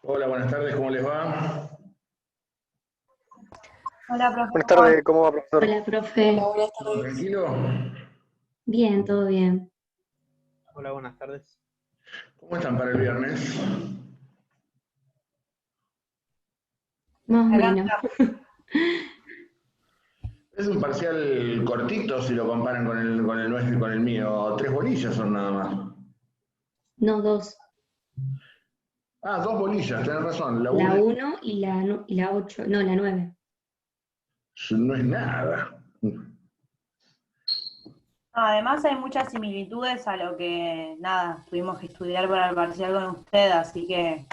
Hola, buenas tardes, ¿cómo les va? Hola, Buenas profesor. tardes, ¿cómo va, profesor? Hola, profe. Buenas ¿Todo tardes. tranquilo? Bien, todo bien. Hola, buenas tardes. ¿Cómo están para el viernes? Más o menos. Arranca. Es un parcial cortito si lo comparan con el nuestro y con el mío. 3 bolillas son nada más. No, dos. Ah, 2 bolillas, tenés razón. La La 1 uno y la 8. No, la 9. no es nada. Además hay muchas similitudes a lo que, nada, tuvimos que estudiar para el parcial con usted, así que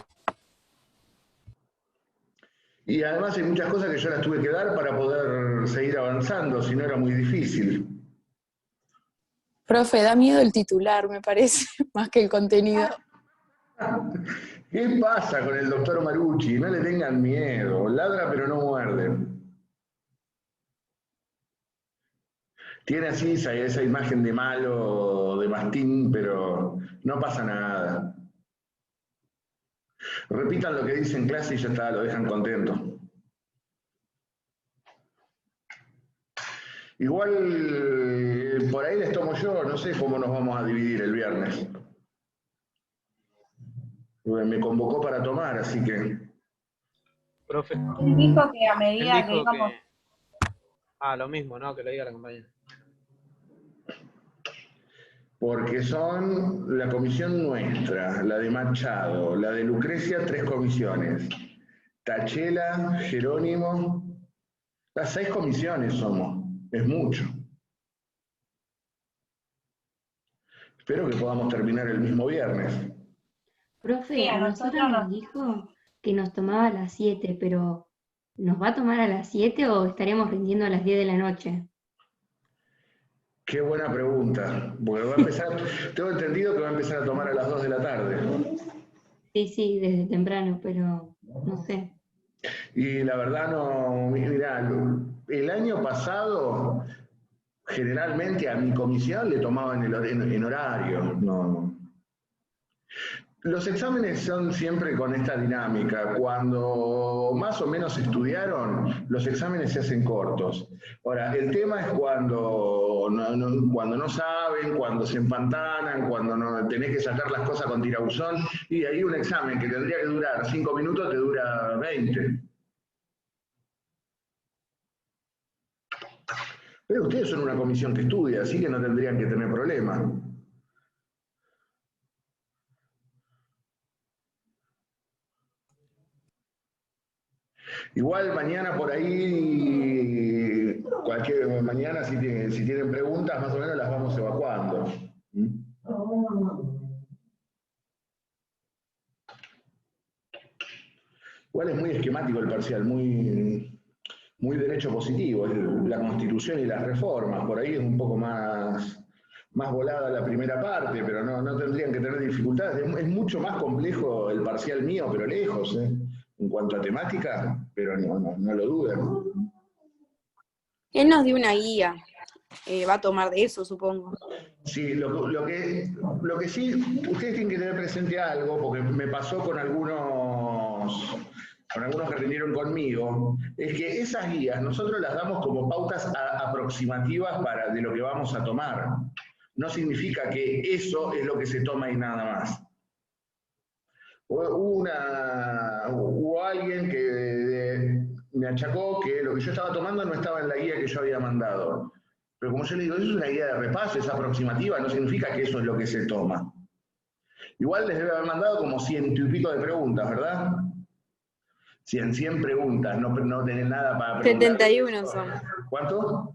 Y además hay muchas cosas que yo las tuve que dar para poder seguir avanzando, si no era muy difícil. Profe, da miedo el titular, me parece, más que el contenido. ¿Qué pasa con el doctor Marucci? No le tengan miedo. Ladra pero no muerde. Tiene así esa imagen de malo, de mastín, pero no pasa nada. Repitan lo que dice en clase y ya está, lo dejan contento. Igual por ahí les tomo yo, no sé cómo nos vamos a dividir el viernes. Me convocó para tomar, así que Profe, él dijo que a él medida que dijo íbamos, que... lo mismo, ¿no? Que lo diga la compañera. porque son la comisión nuestra, la de Machado, la de Lucrecia, 3 comisiones. Tachela, Jerónimo, las 6 comisiones somos, es mucho. Espero que podamos terminar el mismo viernes. sí, Profe, a a nosotros nosotros nos nos... dijo que nos tomaba a las 7, pero ¿nos va a tomar a las 7 o estaremos rindiendo a las 10 de la noche? Qué buena pregunta, porque va a empezar, tengo entendido que va a empezar a tomar a las 2 de la tarde. Sí, sí, desde temprano, pero no sé. Y la verdad no, mirá, el año pasado generalmente a mi comisión le tomaban en horario, no. Los exámenes son siempre con esta dinámica. Cuando más o menos estudiaron, los exámenes se hacen cortos. Ahora, el tema es cuando no saben, cuando se empantanan, cuando no, tenés que sacar las cosas con tirabuzón, y ahí un examen que tendría que durar 5 minutos te dura 20. Pero ustedes son una comisión que estudia, así que no tendrían que tener problemas. Igual mañana por ahí, mañana si tienen preguntas, más o menos las vamos evacuando. Igual es muy esquemático el parcial, muy derecho positivo, la constitución y las reformas, por ahí es un poco más volada la primera parte, pero no tendrían que tener dificultades. Es mucho más complejo el parcial mío, pero lejos, en cuanto a temática, pero no lo duden. Él nos dio una guía, va a tomar de eso, supongo. Sí, lo que sí, ustedes tienen que tener presente algo, porque me pasó con algunos que rindieron conmigo, es que esas guías nosotros las damos como pautas aproximativas de lo que vamos a tomar. No significa que eso es lo que se toma y nada más. Hubo alguien que me achacó que lo que yo estaba tomando no estaba en la guía que yo había mandado. Pero como yo le digo, eso es una guía de repaso, es aproximativa, no significa que eso es lo que se toma. Igual les debe haber mandado como 100 y pico de preguntas, ¿verdad? 100 preguntas, no tenés nada para preguntar. 71 son. ¿Cuánto?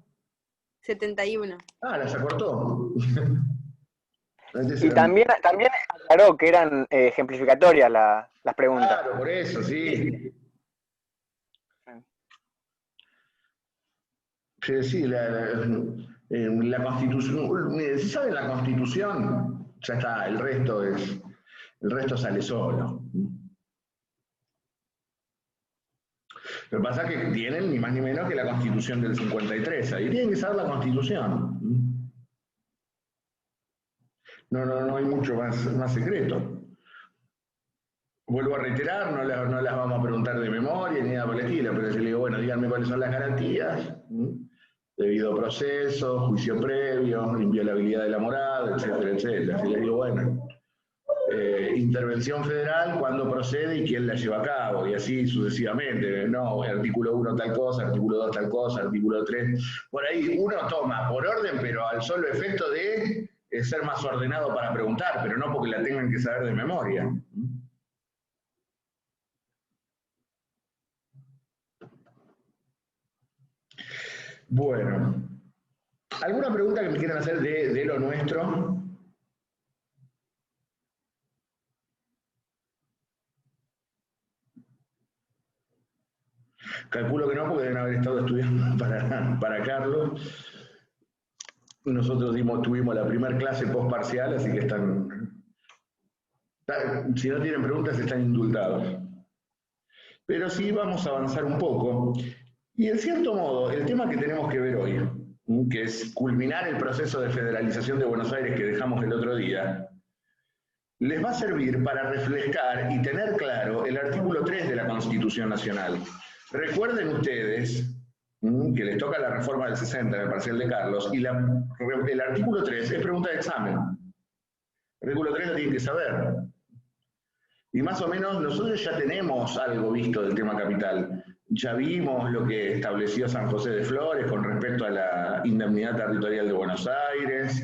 71. Ah, las acortó. Antes Y eran... también aclaró que eran ejemplificatorias las preguntas. Claro, por eso, sí. Sí, la Constitución, si saben la Constitución, ya está, el resto sale solo. Lo que pasa es que tienen ni más ni menos que la Constitución del 53, ahí tienen que saber la Constitución. No hay mucho más secreto. Vuelvo a reiterar, no las vamos a preguntar de memoria ni nada por el estilo, pero yo le digo, bueno, díganme cuáles son las garantías, debido proceso, juicio previo, inviolabilidad de la morada, etcétera, etcétera. Así le digo, bueno, intervención federal, cuándo procede y quién la lleva a cabo, y así sucesivamente, no, artículo 1 tal cosa, artículo 2 tal cosa, artículo 3, por ahí uno toma por orden, pero al solo efecto de ser más ordenado para preguntar, pero no porque la tengan que saber de memoria. Bueno, ¿alguna pregunta que me quieran hacer de lo nuestro? Calculo que no, porque deben haber estado estudiando para Carlos. Nosotros tuvimos la primera clase post-parcial, así que si no tienen preguntas, están indultados. Pero sí vamos a avanzar un poco. Y en cierto modo, el tema que tenemos que ver hoy, que es culminar el proceso de federalización de Buenos Aires que dejamos el otro día, les va a servir para refrescar y tener claro el artículo 3 de la Constitución Nacional. Recuerden ustedes que les toca la reforma del 60 en el parcial de Carlos, y el artículo 3 es pregunta de examen. El artículo 3 lo tienen que saber. Y más o menos nosotros ya tenemos algo visto del tema capital. Ya vimos lo que estableció San José de Flores con respecto a la indemnidad territorial de Buenos Aires,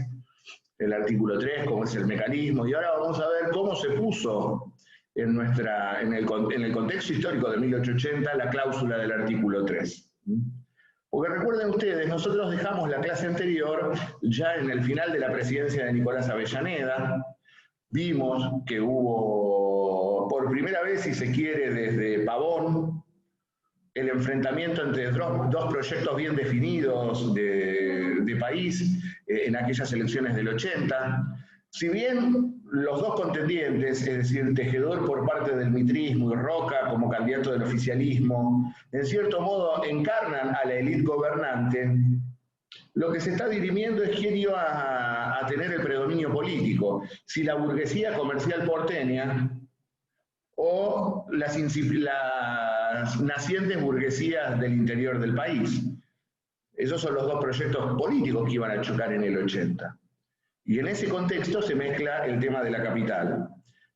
el artículo 3, cómo es el mecanismo, y ahora vamos a ver cómo se puso en el contexto histórico de 1880 la cláusula del artículo 3. Porque recuerden ustedes, nosotros dejamos la clase anterior ya en el final de la presidencia de Nicolás Avellaneda, vimos que hubo, por primera vez, si se quiere, desde Pavón, el enfrentamiento entre dos proyectos bien definidos de país en aquellas elecciones del 80. Si bien los dos contendientes, es decir, Tejedor por parte del mitrismo y Roca como candidato del oficialismo, en cierto modo encarnan a la élite gobernante, lo que se está dirimiendo es quién iba a tener el predominio político, si la burguesía comercial porteña o las nacientes burguesías del interior del país. Esos son los dos proyectos políticos que iban a chocar en el 80. Y en ese contexto se mezcla el tema de la capital.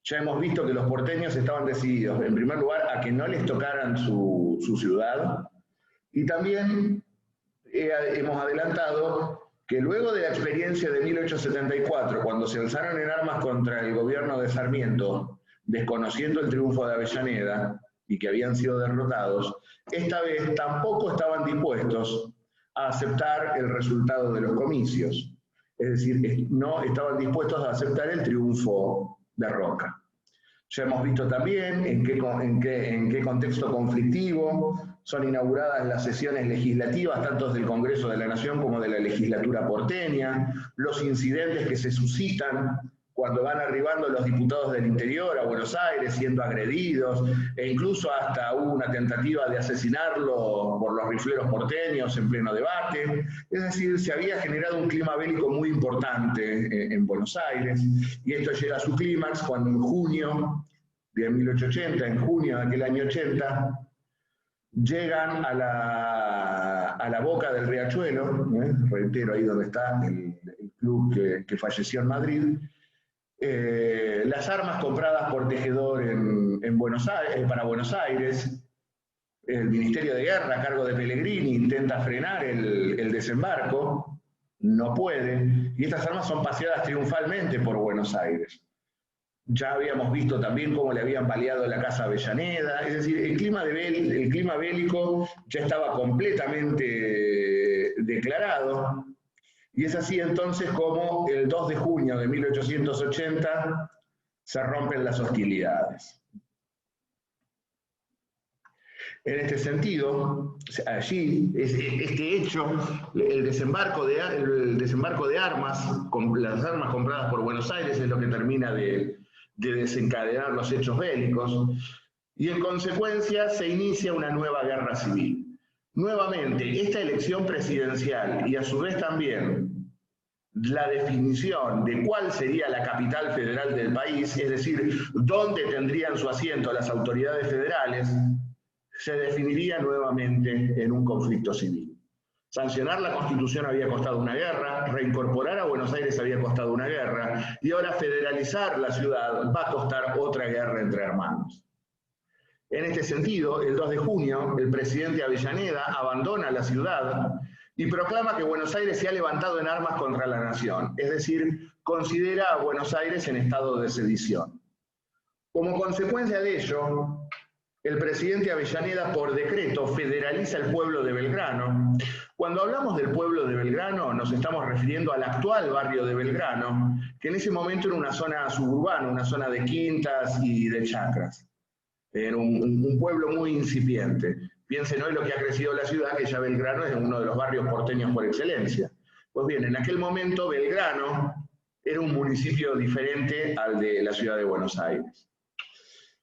Ya hemos visto que los porteños estaban decididos, en primer lugar, a que no les tocaran su ciudad, y también hemos adelantado que luego de la experiencia de 1874, cuando se alzaron en armas contra el gobierno de Sarmiento, desconociendo el triunfo de Avellaneda, y que habían sido derrotados, esta vez tampoco estaban dispuestos a aceptar el resultado de los comicios. Es decir, no estaban dispuestos a aceptar el triunfo de Roca. Ya hemos visto también en qué contexto conflictivo son inauguradas las sesiones legislativas, tanto del Congreso de la Nación como de la legislatura porteña, los incidentes que se suscitan cuando van arribando los diputados del interior a Buenos Aires siendo agredidos, e incluso hasta hubo una tentativa de asesinarlo por los rifleros porteños en pleno debate. Es decir, se había generado un clima bélico muy importante en Buenos Aires, y esto llega a su clímax cuando en junio de 1880, en junio de aquel año 80, llegan a la boca del riachuelo, reitero ahí donde está el club que falleció en Madrid, las armas compradas por Tejedor en Buenos Aires, para Buenos Aires. El Ministerio de Guerra, a cargo de Pellegrini, intenta frenar el desembarco, no puede, y estas armas son paseadas triunfalmente por Buenos Aires. Ya habíamos visto también cómo le habían baleado la casa Avellaneda, es decir, el clima bélico ya estaba completamente declarado. Y es así entonces como el 2 de junio de 1880 se rompen las hostilidades. En este sentido, allí, este hecho, el desembarco de armas, las armas compradas por Buenos Aires, es lo que termina de desencadenar los hechos bélicos, y en consecuencia se inicia una nueva guerra civil. Nuevamente, esta elección presidencial y a su vez también la definición de cuál sería la capital federal del país, es decir, dónde tendrían su asiento las autoridades federales, se definiría nuevamente en un conflicto civil. Sancionar la Constitución había costado una guerra, reincorporar a Buenos Aires había costado una guerra, y ahora federalizar la ciudad va a costar otra guerra entre hermanos. En este sentido, el 2 de junio, el presidente Avellaneda abandona la ciudad y proclama que Buenos Aires se ha levantado en armas contra la nación, es decir, considera a Buenos Aires en estado de sedición. Como consecuencia de ello, el presidente Avellaneda, por decreto, federaliza el pueblo de Belgrano. Cuando hablamos del pueblo de Belgrano, nos estamos refiriendo al actual barrio de Belgrano, que en ese momento era una zona suburbana, una zona de quintas y de chacras. Era un pueblo muy incipiente. Piensen hoy lo que ha crecido la ciudad, que ya Belgrano es uno de los barrios porteños por excelencia. Pues bien, en aquel momento Belgrano era un municipio diferente al de la ciudad de Buenos Aires.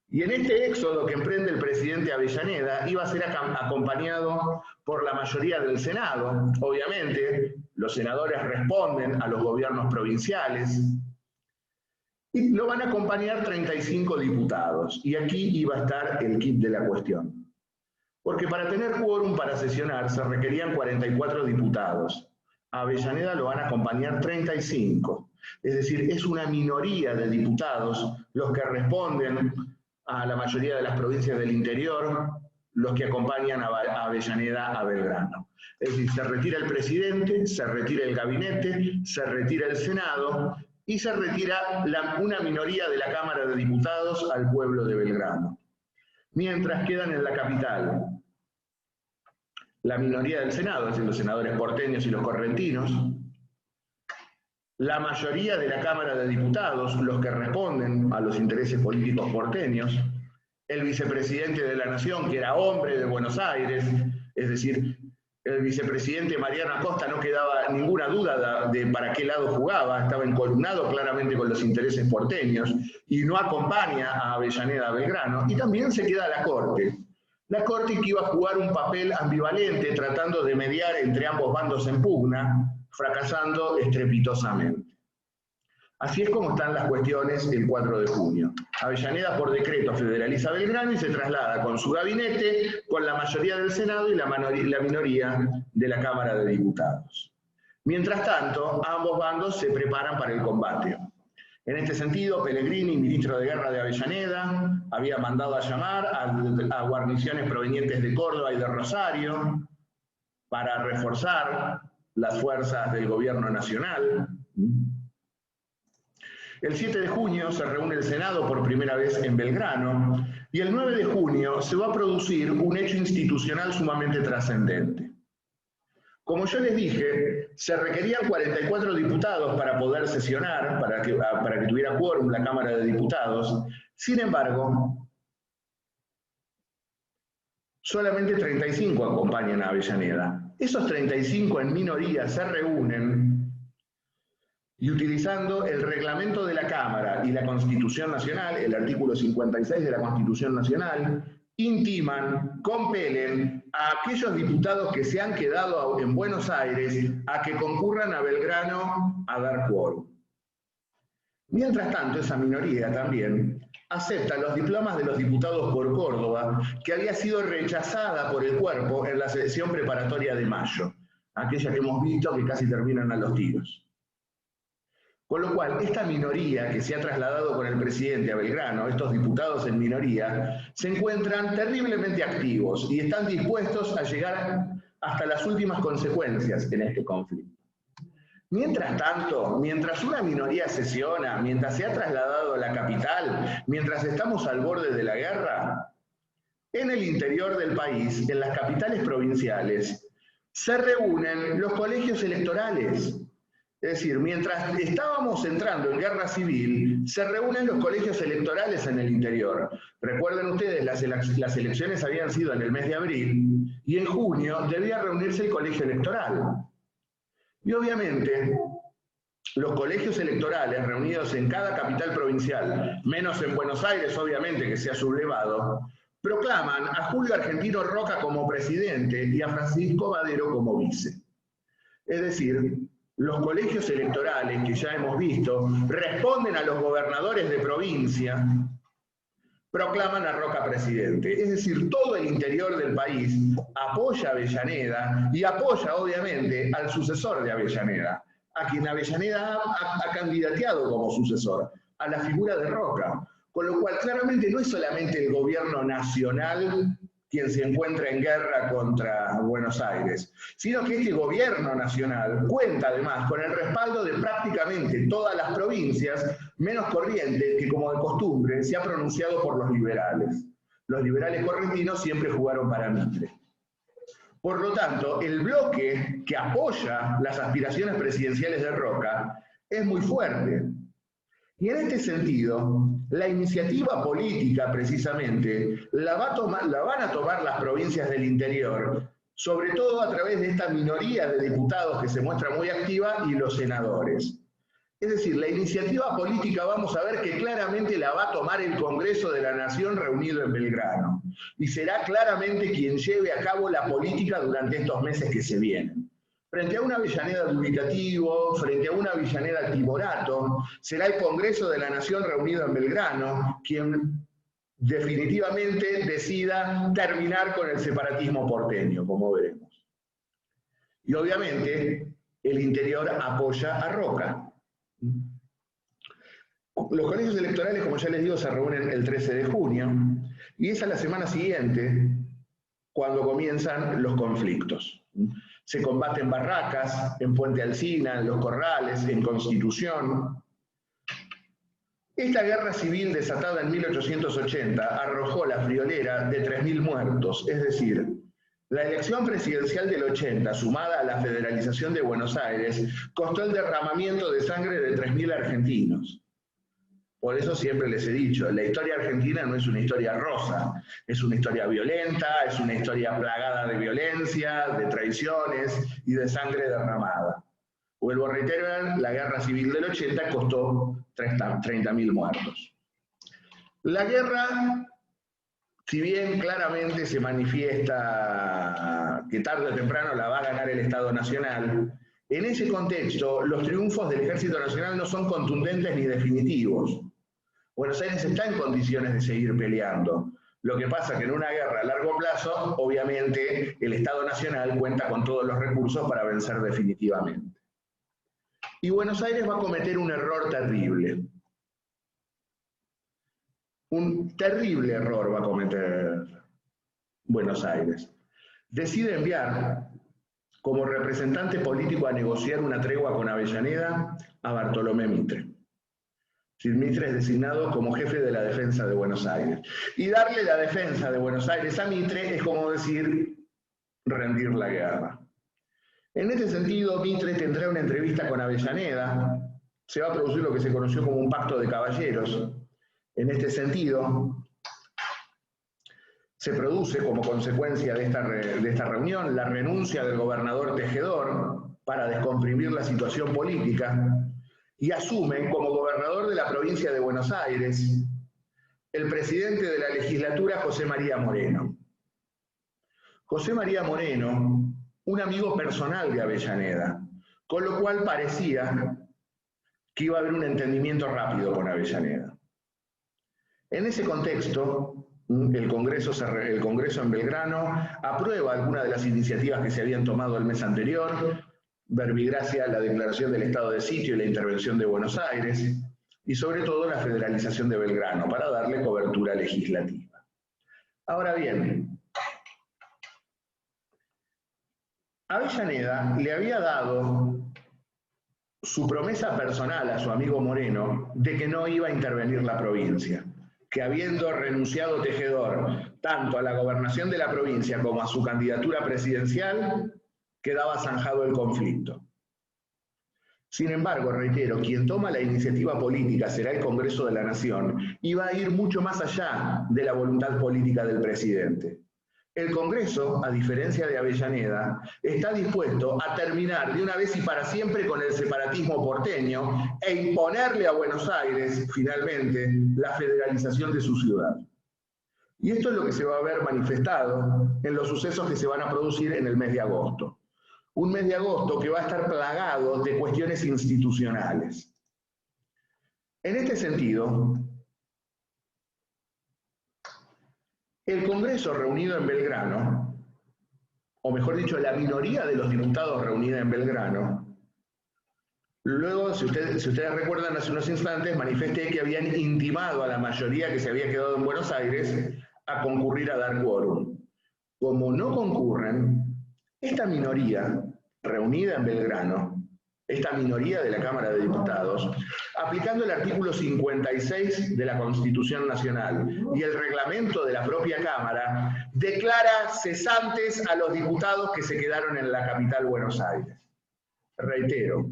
Y en este éxodo que emprende el presidente Avellaneda iba a ser acompañado por la mayoría del Senado. Obviamente, los senadores responden a los gobiernos provinciales y lo van a acompañar 35 diputados. Y aquí iba a estar el quid de la cuestión. Porque para tener quórum para sesionar se requerían 44 diputados. A Avellaneda lo van a acompañar 35. Es decir, es una minoría de diputados los que responden a la mayoría de las provincias del interior, los que acompañan a Avellaneda a Belgrano. Es decir, se retira el presidente, se retira el gabinete, se retira el Senado y se retira una minoría de la Cámara de Diputados al pueblo de Belgrano. Mientras quedan en la capital la minoría del Senado, es decir, los senadores porteños y los correntinos, la mayoría de la Cámara de Diputados, los que responden a los intereses políticos porteños, el vicepresidente de la Nación, que era hombre de Buenos Aires, es decir, el vicepresidente Mariano Acosta no quedaba ninguna duda de para qué lado jugaba, estaba encolumnado claramente con los intereses porteños y no acompaña a Avellaneda a Belgrano, y también se queda la Corte. La Corte que iba a jugar un papel ambivalente tratando de mediar entre ambos bandos en pugna, fracasando estrepitosamente. Así es como están las cuestiones el 4 de junio. Avellaneda por decreto federaliza Belgrano y se traslada con su gabinete, con la mayoría del Senado y la minoría de la Cámara de Diputados. Mientras tanto, ambos bandos se preparan para el combate. En este sentido, Pellegrini, ministro de Guerra de Avellaneda, había mandado a llamar a guarniciones provenientes de Córdoba y de Rosario para reforzar las fuerzas del gobierno nacional. El 7 de junio se reúne el Senado por primera vez en Belgrano y el 9 de junio se va a producir un hecho institucional sumamente trascendente. Como yo les dije, se requerían 44 diputados para poder sesionar, para que tuviera quórum la Cámara de Diputados. Sin embargo, solamente 35 acompañan a Avellaneda. Esos 35 en minoría se reúnen y utilizando el reglamento de la Cámara y la Constitución Nacional, el artículo 56 de la Constitución Nacional, intiman, compelen a aquellos diputados que se han quedado en Buenos Aires a que concurran a Belgrano a dar quórum. Mientras tanto, esa minoría también acepta los diplomas de los diputados por Córdoba, que había sido rechazada por el cuerpo en la sesión preparatoria de mayo, aquella que hemos visto que casi terminan a los tiros. Con lo cual, esta minoría que se ha trasladado con el presidente a Belgrano, estos diputados en minoría, se encuentran terriblemente activos y están dispuestos a llegar hasta las últimas consecuencias en este conflicto. Mientras tanto, mientras una minoría sesiona, mientras se ha trasladado a la capital, mientras estamos al borde de la guerra, en el interior del país, en las capitales provinciales, se reúnen los colegios electorales. Es decir, mientras estábamos entrando en guerra civil, se reúnen los colegios electorales en el interior. Recuerden ustedes, las elecciones habían sido en el mes de abril, y en junio debía reunirse el colegio electoral. Y obviamente, los colegios electorales reunidos en cada capital provincial, menos en Buenos Aires, obviamente, que se ha sublevado, proclaman a Julio Argentino Roca como presidente y a Francisco Madero como vice. Es decir, los colegios electorales, que ya hemos visto, responden a los gobernadores de provincia, proclaman a Roca presidente. Es decir, todo el interior del país apoya a Avellaneda y apoya, obviamente, al sucesor de Avellaneda, a quien Avellaneda ha candidateado como sucesor, a la figura de Roca. Con lo cual, claramente, no es solamente el gobierno nacional quien se encuentra en guerra contra Buenos Aires, sino que este gobierno nacional cuenta además con el respaldo de prácticamente todas las provincias, menos Corrientes, que como de costumbre se ha pronunciado por los liberales. Los liberales correntinos siempre jugaron para Mitre. Por lo tanto, el bloque que apoya las aspiraciones presidenciales de Roca es muy fuerte. Y en este sentido, la iniciativa política, precisamente, la van a tomar las provincias del interior, sobre todo a través de esta minoría de diputados que se muestra muy activa y los senadores. Es decir, la iniciativa política vamos a ver que claramente la va a tomar el Congreso de la Nación reunido en Belgrano. Y será claramente quien lleve a cabo la política durante estos meses que se vienen. Frente a una Avellaneda dubitativo, frente a una Avellaneda timorato, será el Congreso de la Nación reunido en Belgrano quien definitivamente decida terminar con el separatismo porteño, como veremos. Y obviamente el interior apoya a Roca. Los colegios electorales, como ya les digo, se reúnen el 13 de junio y es a la semana siguiente cuando comienzan los conflictos. Se combaten barracas, en Puente Alsina, en Los Corrales, en Constitución. Esta guerra civil desatada en 1880 arrojó la friolera de 3.000 muertos, es decir, la elección presidencial del 80, sumada a la federalización de Buenos Aires, costó el derramamiento de sangre de 3.000 argentinos. Por eso siempre les he dicho, la historia argentina no es una historia rosa, es una historia violenta, es una historia plagada de violencia, de traiciones y de sangre derramada. Vuelvo a reiterar, la guerra civil del 80 costó 30.000 muertos. La guerra, si bien claramente se manifiesta que tarde o temprano la va a ganar el Estado Nacional, en ese contexto los triunfos del Ejército Nacional no son contundentes ni definitivos. Buenos Aires está en condiciones de seguir peleando. Lo que pasa es que en una guerra a largo plazo, obviamente, el Estado Nacional cuenta con todos los recursos para vencer definitivamente. Y Buenos Aires va a cometer un error terrible. Un terrible error va a cometer Buenos Aires. Decide enviar como representante político a negociar una tregua con Avellaneda a Bartolomé Mitre. Mitre es designado como jefe de la defensa de Buenos Aires. Y darle la defensa de Buenos Aires a Mitre es como decir rendir la guerra. En este sentido, Mitre tendrá una entrevista con Avellaneda. Se va a producir lo que se conoció como un pacto de caballeros. En este sentido, se produce como consecuencia de esta reunión la renuncia del gobernador Tejedor para descomprimir la situación política y asume como gobernador de la provincia de Buenos Aires el presidente de la legislatura, José María Moreno. José María Moreno, un amigo personal de Avellaneda, con lo cual parecía que iba a haber un entendimiento rápido con Avellaneda. En ese contexto, el Congreso en Belgrano aprueba algunas de las iniciativas que se habían tomado el mes anterior, verbigracia la declaración del estado de sitio y la intervención de Buenos Aires, y sobre todo la federalización de Belgrano, para darle cobertura legislativa. Ahora bien, Avellaneda le había dado su promesa personal a su amigo Moreno de que no iba a intervenir la provincia, que habiendo renunciado Tejedor tanto a la gobernación de la provincia como a su candidatura presidencial, quedaba zanjado el conflicto. Sin embargo, reitero, quien toma la iniciativa política será el Congreso de la Nación y va a ir mucho más allá de la voluntad política del presidente. El Congreso, a diferencia de Avellaneda, está dispuesto a terminar de una vez y para siempre con el separatismo porteño e imponerle a Buenos Aires, finalmente, la federalización de su ciudad. Y esto es lo que se va a ver manifestado en los sucesos que se van a producir en el mes de agosto. Un mes de agosto que va a estar plagado de cuestiones institucionales. En este sentido, el Congreso reunido en Belgrano, o mejor dicho, la minoría de los diputados reunida en Belgrano, luego, si ustedes recuerdan, hace unos instantes manifesté que habían intimado a la mayoría que se había quedado en Buenos Aires a concurrir a dar quórum. Como no concurren, esta minoría reunida en Belgrano, esta minoría de la Cámara de Diputados, aplicando el artículo 56 de la Constitución Nacional y el reglamento de la propia Cámara, declara cesantes a los diputados que se quedaron en la capital Buenos Aires. Reitero,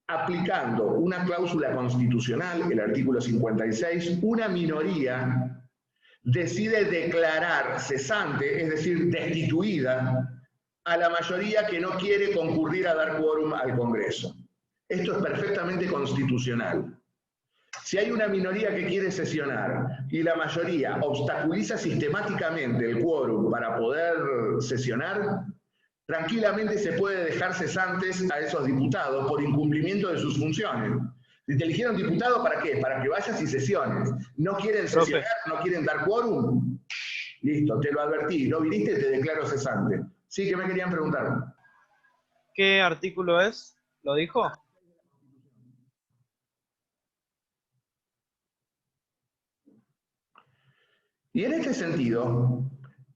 aplicando una cláusula constitucional, el artículo 56, una minoría decide declarar cesante, es decir, destituida, a la mayoría que no quiere concurrir a dar quórum al Congreso. Esto es perfectamente constitucional. Si hay una minoría que quiere sesionar y la mayoría obstaculiza sistemáticamente el quórum para poder sesionar, tranquilamente se puede dejar cesantes a esos diputados por incumplimiento de sus funciones. Si te eligieron diputado, ¿para qué? Para que vayas y sesiones. ¿No quieren sesionar? ¿No quieren dar quórum? Listo, te lo advertí. ¿No viniste? Te declaro cesante. Sí, ¿qué me querían preguntar? ¿Qué artículo es? ¿Lo dijo? Y en este sentido,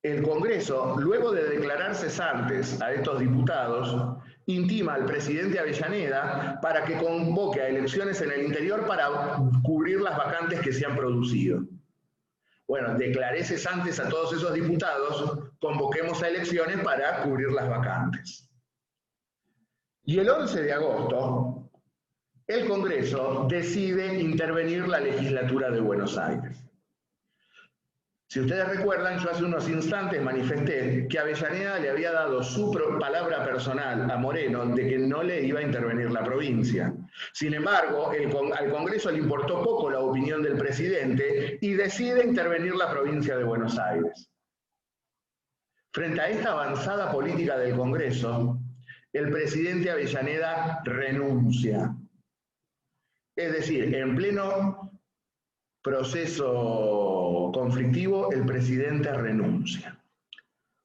el Congreso, luego de declarar cesantes a estos diputados, intima al presidente Avellaneda para que convoque a elecciones en el interior para cubrir las vacantes que se han producido. Bueno, declaré cesantes a todos esos diputados, convoquemos a elecciones para cubrir las vacantes. Y el 11 de agosto, el Congreso decide intervenir la legislatura de Buenos Aires. Si ustedes recuerdan, yo hace unos instantes manifesté que Avellaneda le había dado su palabra personal a Moreno de que no le iba a intervenir la provincia. Sin embargo, al Congreso le importó poco la opinión del presidente y decide intervenir la provincia de Buenos Aires. Frente a esta avanzada política del Congreso, el presidente Avellaneda renuncia. Es decir, en pleno proceso conflictivo, el presidente renuncia.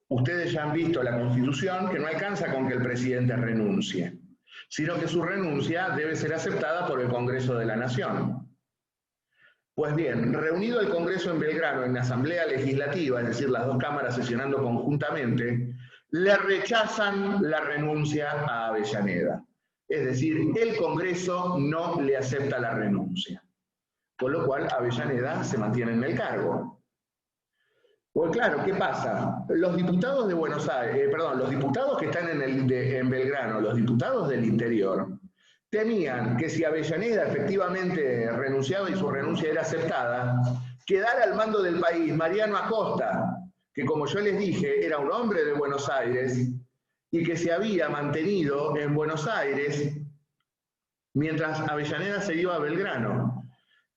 Ustedes ya han visto la Constitución, que no alcanza con que el presidente renuncie, sino que su renuncia debe ser aceptada por el Congreso de la Nación. Pues bien, reunido el Congreso en Belgrano en la Asamblea Legislativa, es decir, las dos cámaras sesionando conjuntamente, le rechazan la renuncia a Avellaneda. Es decir, el Congreso no le acepta la renuncia. Con lo cual Avellaneda se mantiene en el cargo. Pues claro, ¿qué pasa? Los diputados de Buenos Aires, los diputados que están en Belgrano, los diputados del interior, temían que si Avellaneda efectivamente renunciaba y su renuncia era aceptada, quedara al mando del país Mariano Acosta, que como yo les dije, era un hombre de Buenos Aires y que se había mantenido en Buenos Aires mientras Avellaneda se iba a Belgrano.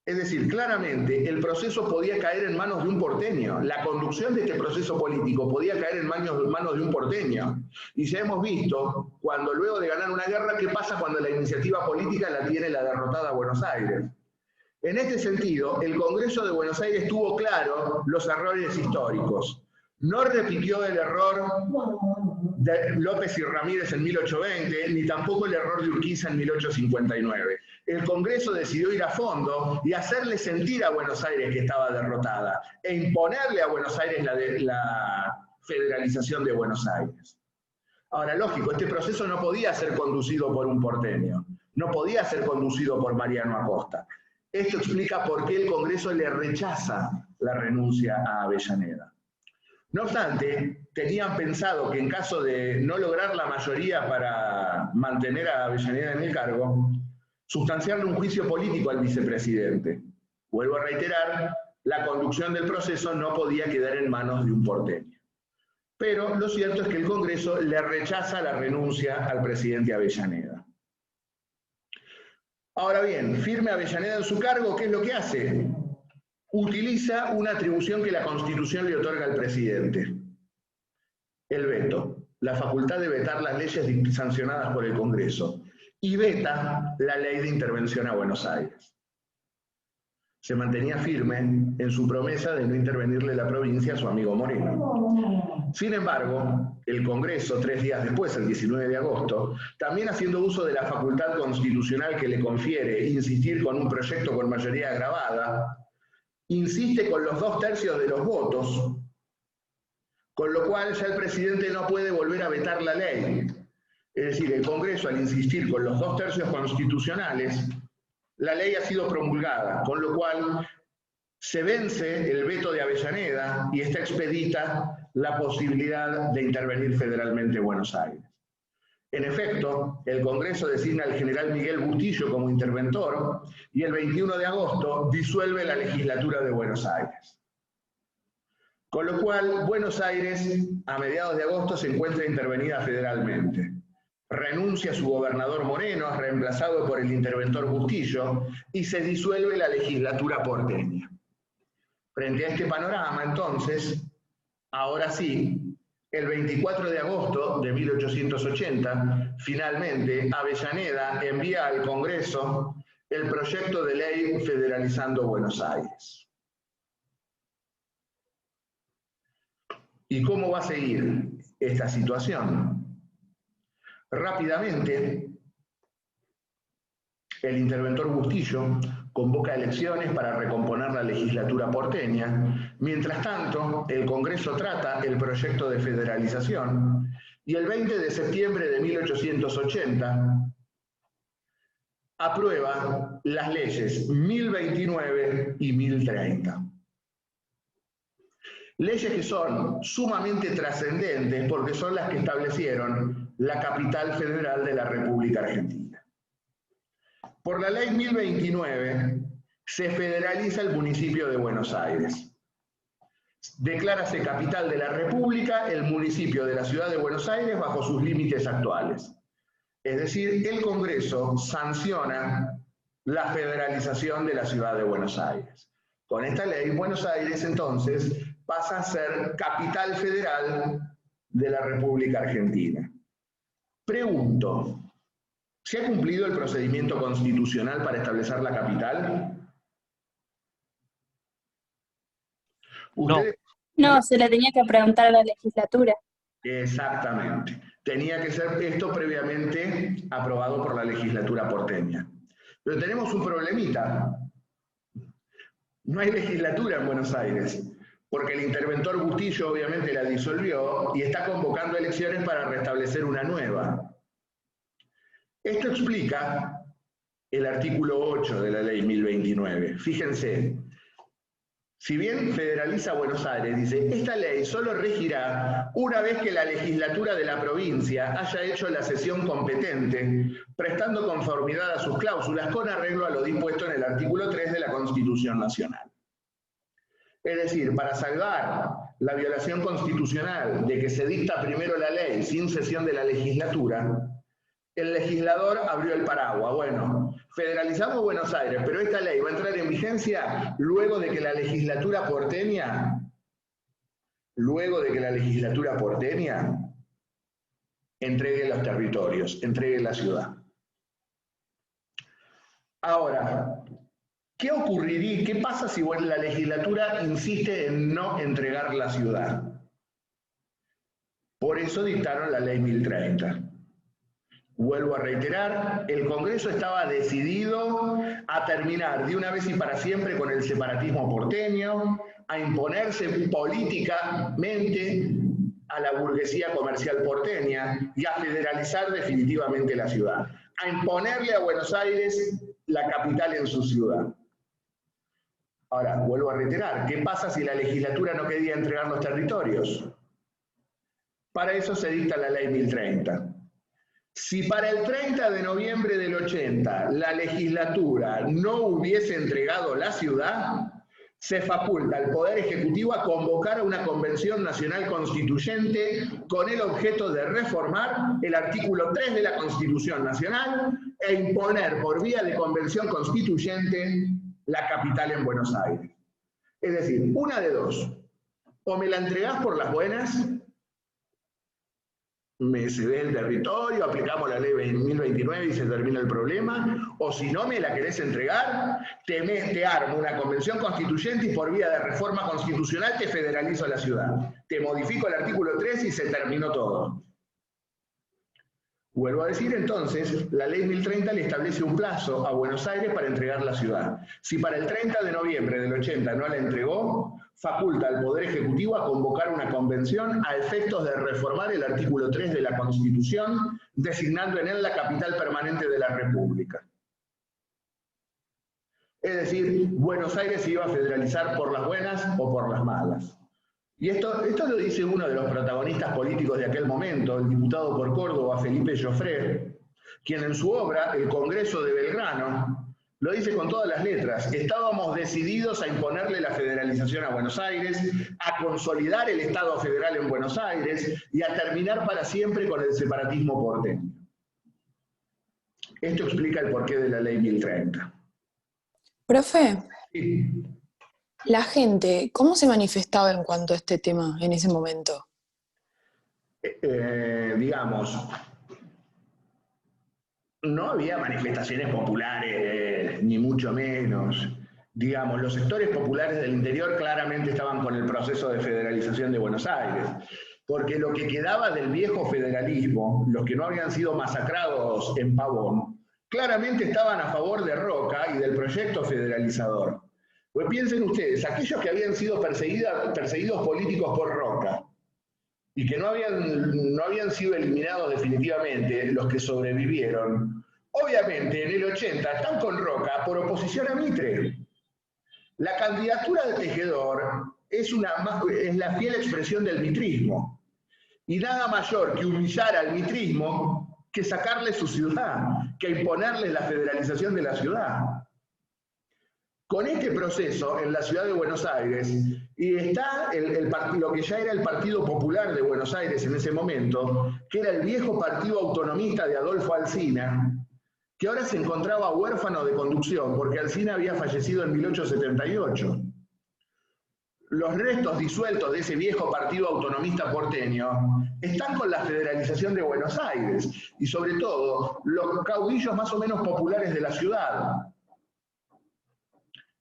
Es decir, claramente el proceso podía caer en manos de un porteño. La conducción de este proceso político podía caer en manos de un porteño. Y ya hemos visto, cuando luego de ganar una guerra, qué pasa cuando la iniciativa política la tiene la derrotada Buenos Aires. En este sentido, el Congreso de Buenos Aires tuvo claro los errores históricos. No repitió el error de López y Ramírez en 1820, ni tampoco el error de Urquiza en 1859. El Congreso decidió ir a fondo y hacerle sentir a Buenos Aires que estaba derrotada e imponerle a Buenos Aires la federalización de Buenos Aires. Ahora, lógico, este proceso no podía ser conducido por un porteño, no podía ser conducido por Mariano Acosta. Esto explica por qué el Congreso le rechaza la renuncia a Avellaneda. No obstante, tenían pensado que en caso de no lograr la mayoría para mantener a Avellaneda en el cargo, sustanciarle un juicio político al vicepresidente. Vuelvo a reiterar, la conducción del proceso no podía quedar en manos de un porteño. Pero lo cierto es que el Congreso le rechaza la renuncia al presidente Avellaneda. Ahora bien, firme Avellaneda en su cargo, ¿qué es lo que hace? Utiliza una atribución que la Constitución le otorga al presidente, el veto. la facultad de vetar las leyes sancionadas por el Congreso y veta la ley de intervención a Buenos Aires. Se mantenía firme en su promesa de no intervenirle la provincia a su amigo Moreno. Sin embargo, el Congreso, 3 días después, el 19 de agosto, también haciendo uso de la facultad constitucional que le confiere insistir con un proyecto con mayoría agravada, insiste con los 2/3 de los votos, con lo cual ya el presidente no puede volver a vetar la ley. Es decir, el Congreso, al insistir con los 2/3 constitucionales, la ley ha sido promulgada, con lo cual se vence el veto de Avellaneda y está expedita la posibilidad de intervenir federalmente Buenos Aires. En efecto, el Congreso designa al general Miguel Bustillo como interventor y el 21 de agosto disuelve la legislatura de Buenos Aires. Con lo cual, Buenos Aires, a mediados de agosto, se encuentra intervenida federalmente. Renuncia su gobernador Moreno, es reemplazado por el interventor Bustillo, y se disuelve la legislatura porteña. Frente a este panorama, entonces, ahora sí, el 24 de agosto de 1880, finalmente, Avellaneda envía al Congreso el proyecto de ley federalizando Buenos Aires. ¿Y cómo va a seguir esta situación? Rápidamente, el interventor Bustillo convoca elecciones para recomponer la legislatura porteña. Mientras tanto, el Congreso trata el proyecto de federalización y el 20 de septiembre de 1880 aprueba las leyes 1029 y 1030. Leyes que son sumamente trascendentes porque son las que establecieron la capital federal de la República Argentina. Por la ley 1029 se federaliza el municipio de Buenos Aires. Declárase capital de la República el municipio de la ciudad de Buenos Aires bajo sus límites actuales. Es decir, el Congreso sanciona la federalización de la ciudad de Buenos Aires. Con esta ley, Buenos Aires entonces pasa a ser capital federal de la República Argentina. Pregunto, ¿se ha cumplido el procedimiento constitucional para establecer la capital? ¿Ustedes? No, se le tenía que preguntar a la legislatura. Exactamente. Tenía que ser esto previamente aprobado por la legislatura porteña. Pero tenemos un problemita. No hay legislatura en Buenos Aires, porque el interventor Bustillo obviamente la disolvió y está convocando elecciones para restablecer una nueva. Esto explica el artículo 8 de la ley 1029. Fíjense, si bien federaliza Buenos Aires, dice, esta ley solo regirá una vez que la legislatura de la provincia haya hecho la sesión competente, prestando conformidad a sus cláusulas con arreglo a lo dispuesto en el artículo 3 de la Constitución Nacional. Es decir, para salvar la violación constitucional de que se dicta primero la ley sin sesión de la legislatura, el legislador abrió el paraguas. Bueno, federalizamos Buenos Aires, pero esta ley va a entrar en vigencia luego de que la legislatura porteña, entregue los territorios, entregue la ciudad. Ahora, ¿qué ocurriría? ¿Qué pasa si la legislatura insiste en no entregar la ciudad? Por eso dictaron la ley 1030. Vuelvo a reiterar, el Congreso estaba decidido a terminar de una vez y para siempre con el separatismo porteño, a imponerse políticamente a la burguesía comercial porteña y a federalizar definitivamente la ciudad, a imponerle a Buenos Aires la capital en su ciudad. Ahora, vuelvo a reiterar, ¿qué pasa si la legislatura no quería entregar los territorios? Para eso se dicta la ley 1030. Si para el 30 de noviembre del 80 la legislatura no hubiese entregado la ciudad, se faculta al Poder Ejecutivo a convocar a una Convención Nacional Constituyente con el objeto de reformar el artículo 3 de la Constitución Nacional e imponer por vía de Convención Constituyente la capital en Buenos Aires. Es decir, una de dos, o me la entregás por las buenas, se ve el territorio, aplicamos la ley 1029 y se termina el problema, o si no me la querés entregar, te armo una convención constituyente y por vía de reforma constitucional te federalizo la ciudad. Te modifico el artículo 3 y se terminó todo. Vuelvo a decir entonces, la ley 1030 le establece un plazo a Buenos Aires para entregar la ciudad. Si para el 30 de noviembre del 80 no la entregó, faculta al Poder Ejecutivo a convocar una convención a efectos de reformar el artículo 3 de la Constitución, designando en él la capital permanente de la República. Es decir, Buenos Aires se iba a federalizar por las buenas o por las malas. Y esto lo dice uno de los protagonistas políticos de aquel momento, el diputado por Córdoba, Felipe Joffre, quien en su obra, El Congreso de Belgrano, lo dice con todas las letras: estábamos decididos a imponerle la federalización a Buenos Aires, a consolidar el Estado federal en Buenos Aires y a terminar para siempre con el separatismo porteño. Esto explica el porqué de la ley 1030. Profe, Sí. la gente, ¿cómo se manifestaba en cuanto a este tema en ese momento? Digamos, no había manifestaciones populares, ni mucho menos. Digamos, los sectores populares del interior claramente estaban con el proceso de federalización de Buenos Aires, porque lo que quedaba del viejo federalismo, los que no habían sido masacrados en Pavón, claramente estaban a favor de Roca y del proyecto federalizador. Pues piensen ustedes, aquellos que habían sido perseguidos políticos por Roca y que no habían sido eliminados definitivamente, los que sobrevivieron, obviamente en el 80 están con Roca por oposición a Mitre. La candidatura de Tejedor es la fiel expresión del mitrismo. Y nada mayor que humillar al mitrismo que sacarle su ciudad, que imponerle la federalización de la ciudad. Con este proceso en la ciudad de Buenos Aires, y está lo que ya era el Partido Popular de Buenos Aires en ese momento, que era el viejo partido autonomista de Adolfo Alsina, que ahora se encontraba huérfano de conducción, porque Alsina había fallecido en 1878. Los restos disueltos de ese viejo partido autonomista porteño están con la federalización de Buenos Aires, y sobre todo, los caudillos más o menos populares de la ciudad.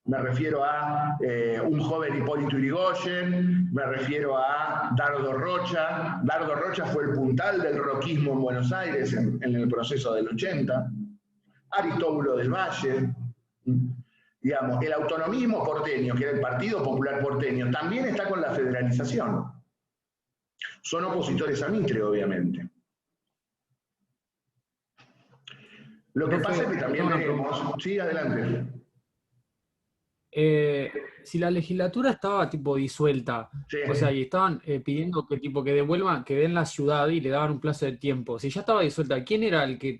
Me refiero a un joven Hipólito Yrigoyen, me refiero a Dardo Rocha. Dardo Rocha fue el puntal del roquismo en Buenos Aires en el proceso del 80. Aristóbulo del Valle. Digamos, el autonomismo porteño, que era el Partido Popular porteño, también está con la federalización. Son opositores a Mitre, obviamente. Lo que pasa es que también tenemos... Sí, adelante. Si la legislatura estaba tipo disuelta, Sí. o sea, y estaban pidiendo que devuelvan, que den la ciudad y le daban un plazo de tiempo. Si ya estaba disuelta, ¿quién era el que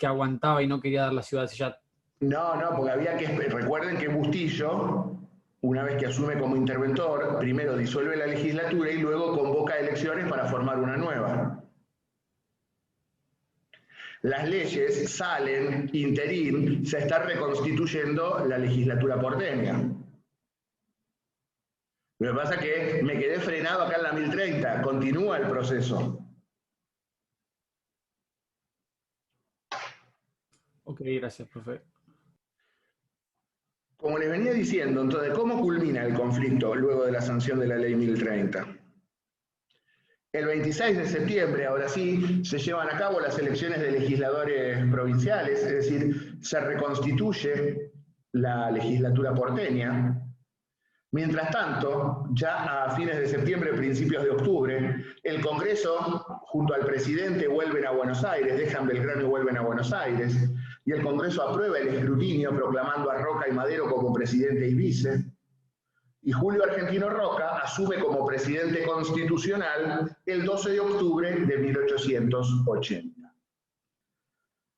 aguantaba y no quería dar la ciudad? Si ya... No, porque había que... Recuerden que Bustillo, una vez que asume como interventor, primero disuelve la legislatura y luego convoca elecciones para formar una nueva. Las leyes salen, interín, se está reconstituyendo la legislatura porteña. Lo que pasa es que me quedé frenado acá en la 1030, continúa el proceso. Ok, gracias, profe. Como les venía diciendo, entonces, ¿cómo culmina el conflicto luego de la sanción de la ley 1030? El 26 de septiembre, ahora sí, se llevan a cabo las elecciones de legisladores provinciales, es decir, se reconstituye la legislatura porteña. Mientras tanto, ya a fines de septiembre, principios de octubre, el Congreso, junto al presidente, vuelven a Buenos Aires, dejan Belgrano y vuelven a Buenos Aires, y el Congreso aprueba el escrutinio proclamando a Roca y Madero como presidente y vice, y Julio Argentino Roca asume como presidente constitucional el 12 de octubre de 1880.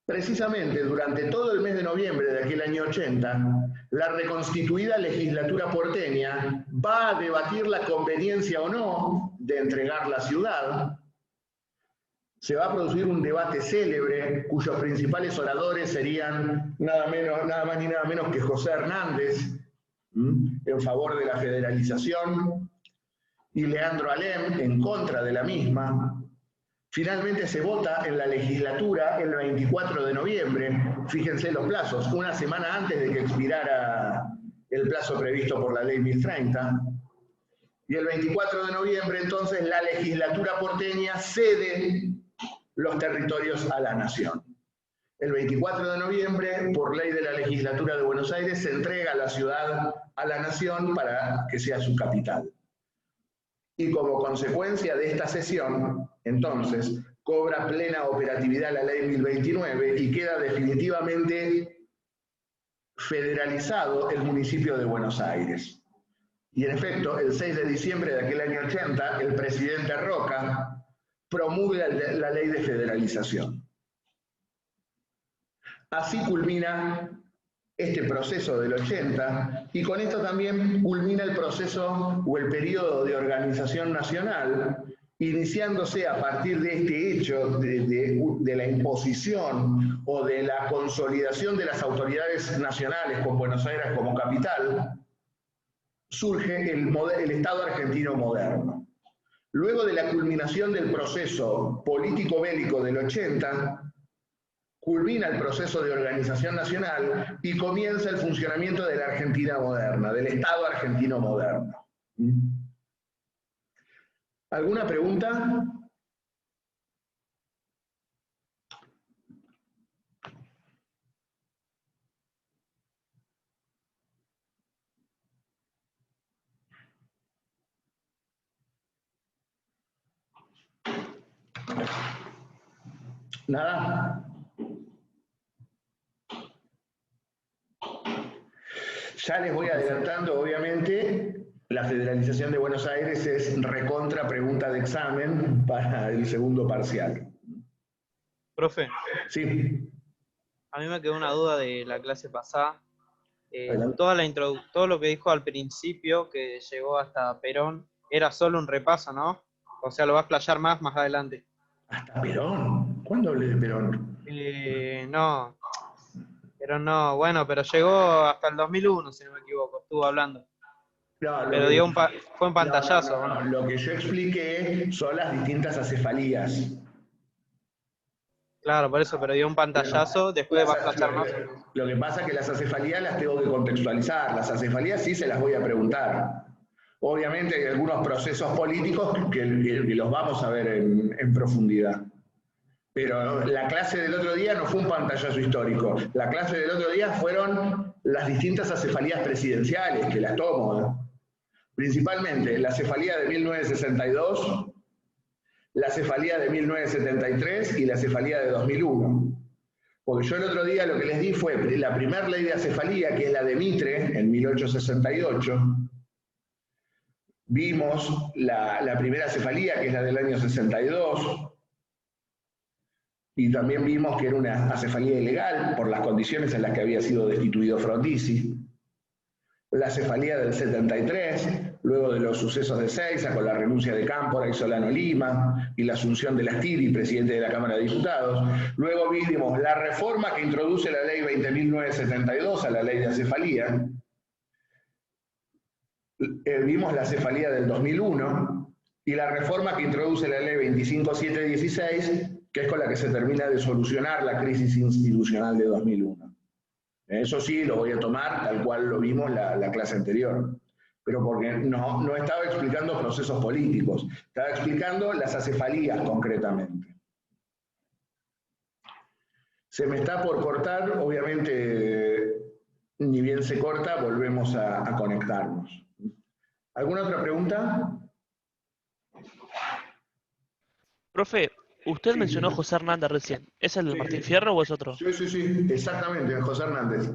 Precisamente durante todo el mes de noviembre de aquel año 80, la reconstituida legislatura porteña va a debatir la conveniencia o no de entregar la ciudad. Se va a producir un debate célebre cuyos principales oradores serían nada más ni nada menos que José Hernández, en favor de la federalización, y Leandro Alem en contra de la misma. Finalmente se vota en la legislatura el 24 de noviembre, fíjense los plazos, una semana antes de que expirara el plazo previsto por la ley 1030. Y el 24 de noviembre, entonces, la legislatura porteña cede los territorios a la nación. El 24 de noviembre, por ley de la legislatura de Buenos Aires, se entrega la ciudad a la nación para que sea su capital. Y como consecuencia de esta cesión, entonces, cobra plena operatividad la ley 1029 y queda definitivamente federalizado el municipio de Buenos Aires. Y en efecto, el 6 de diciembre de aquel año 80, el presidente Roca promulga la ley de federalización. Así culmina este proceso del 80, y con esto también culmina el proceso o el periodo de organización nacional, iniciándose a partir de este hecho de la imposición o de la consolidación de las autoridades nacionales con Buenos Aires como capital, surge el Estado argentino moderno. Luego de la culminación del proceso político-bélico del 80, culmina el proceso de organización nacional y comienza el funcionamiento de la Argentina moderna, del Estado argentino moderno. ¿Alguna pregunta? ¿Nada? Ya les voy adelantando, obviamente, la federalización de Buenos Aires es recontra pregunta de examen para el segundo parcial. Profe, Sí. a mí me quedó una duda de la clase pasada. Adelante. Todo lo que dijo al principio, que llegó hasta Perón, era solo un repaso, ¿no? O sea, lo va a explayar más adelante. ¿Hasta Perón? ¿Cuándo hablé de Perón? No, Perón no, bueno, pero llegó hasta el 2001, si no me equivoco, estuvo hablando. No, Pero fue un pantallazo, no. ¿no? Lo que yo expliqué son las distintas acefalías. Claro, por eso, pero dio un pantallazo, después va a explayar más. Lo que pasa es que las acefalías las tengo que contextualizar. Las acefalías sí se las voy a preguntar. Obviamente hay algunos procesos políticos que los vamos a ver en profundidad. Pero la clase del otro día no fue un pantallazo histórico. La clase del otro día fueron las distintas acefalías presidenciales, que las tomo, ¿eh? Principalmente la cefalía de 1962, la cefalía de 1973 y la cefalía de 2001. Porque yo el otro día lo que les di fue la primera ley de acefalía, que es la de Mitre, en 1868. Vimos la primera cefalía, que es la del año 62. Y también vimos que era una acefalía ilegal por las condiciones en las que había sido destituido Frondizi. La cefalía del 73, luego de los sucesos de Seiza, con la renuncia de Cámpora y Solano Lima, y la asunción de Lastiri, presidente de la Cámara de Diputados. Luego vimos la reforma que introduce la ley 20.972 a la ley de acefalía. Vimos la cefalía del 2001, y la reforma que introduce la ley 25.716, que es con la que se termina de solucionar la crisis institucional de 2001. Eso sí, lo voy a tomar tal cual lo vimos la clase anterior, pero porque no estaba explicando procesos políticos, estaba explicando las acefalías concretamente. Se me está por cortar, obviamente, ni bien se corta, volvemos a conectarnos. ¿Alguna otra pregunta? Profe, usted Sí. mencionó a José Hernández recién. ¿Es el de Martín Fierro o es otro? Sí, exactamente, José Hernández.